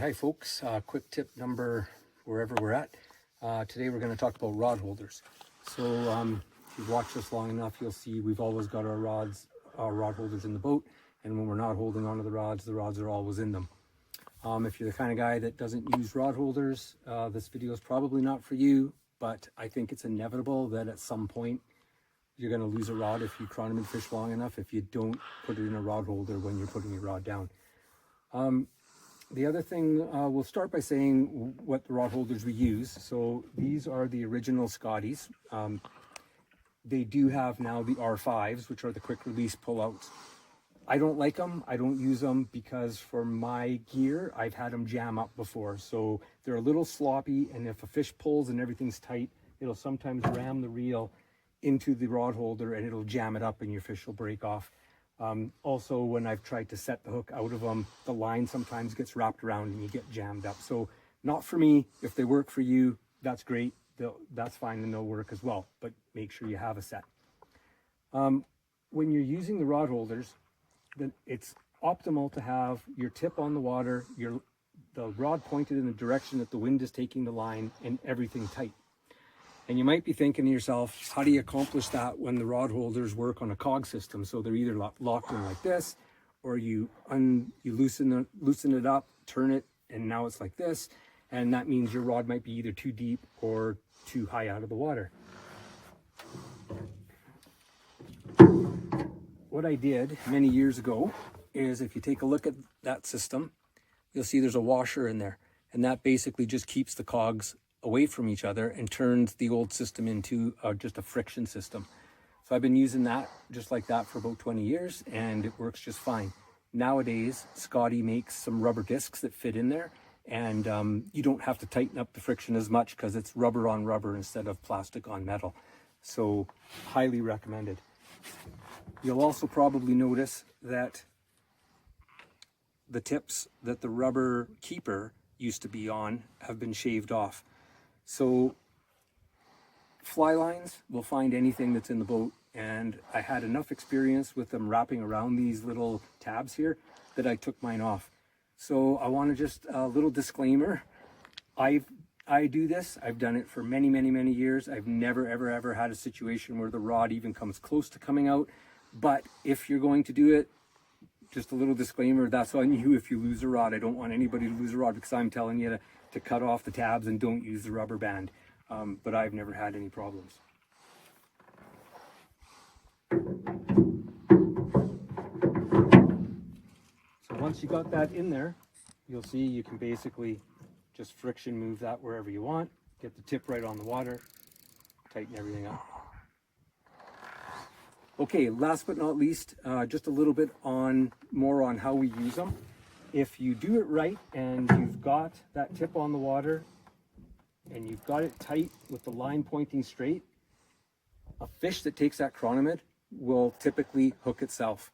Hi folks, quick tip number wherever we're at. Today we're going to talk about rod holders. So if you've watched us long enough, you'll see we've always got our rod holders in the boat, and when we're not holding onto the rods are always in them. If you're the kind of guy that doesn't use rod holders, this video is probably not for you, but I think it's inevitable that at some point you're going to lose a rod if you chironomid fish long enough if you don't put it in a rod holder when you're putting your rod down. The other thing, we'll start by saying what the rod holders we use. So these are the original Scotties. They do have now the R5s, which are the quick release pullouts. I don't like them. I don't use them because for my gear, I've had them jam up before. So they're a little sloppy, and if a fish pulls and everything's tight, it'll sometimes ram the reel into the rod holder and it'll jam it up and your fish will break off. Also, when I've tried to set the hook out of them, the line sometimes gets wrapped around and you get jammed up. So not for me. If they work for you, that's great. That's fine and they'll work as well, but make sure you have a set. When you're using the rod holders, then it's optimal to have your tip on the water, the rod pointed in the direction that the wind is taking the line, and everything tight. And you might be thinking to yourself, how do you accomplish that when the rod holders work on a cog system? So they're either locked in like this, or you loosen it up, turn it, and now it's like this. And that means your rod might be either too deep or too high out of the water. What I did many years ago is, if you take a look at that system, you'll see there's a washer in there. And that basically just keeps the cogs away from each other and turns the old system into just a friction system. So I've been using that just like that for about 20 years and it works just fine. Nowadays, Scotty makes some rubber discs that fit in there, and you don't have to tighten up the friction as much because it's rubber on rubber instead of plastic on metal. So highly recommended. You'll also probably notice that the tips that the rubber keeper used to be on have been shaved off. So fly lines will find anything that's in the boat, and I had enough experience with them wrapping around these little tabs here that I took mine off. So I want to just a little disclaimer. I do this. I've done it for many years. I've never ever had a situation where the rod even comes close to coming out. But if you're going to do it, just a little disclaimer, that's on you if you lose a rod. I don't want anybody to lose a rod because I'm telling you to cut off the tabs and don't use the rubber band. But I've never had any problems. So once you got that in there, you'll see you can basically just friction move that wherever you want, get the tip right on the water, tighten everything up. Okay, last but not least, just a little bit more on how we use them. If you do it right and you've got that tip on the water and you've got it tight with the line pointing straight, a fish that takes that chironomid will typically hook itself.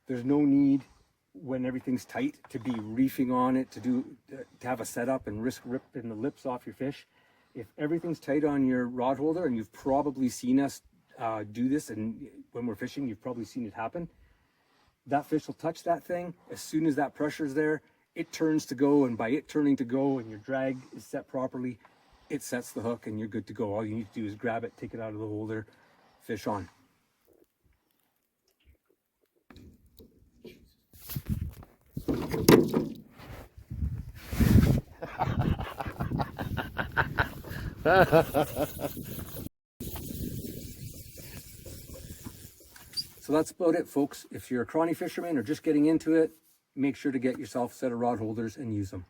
There's no need when everything's tight to be reefing on it, to have a setup and risk ripping the lips off your fish. If everything's tight on your rod holder, and you've probably seen us do this, and when we're fishing, you've probably seen it happen, that fish will touch that thing. As soon as that pressure's there, it turns to go, and by it turning to go and your drag is set properly, it sets the hook and you're good to go. All you need to do is grab it, take it out of the holder, fish on. So that's about it, folks. If you're a chrony fisherman or just getting into it, make sure to get yourself a set of rod holders and use them.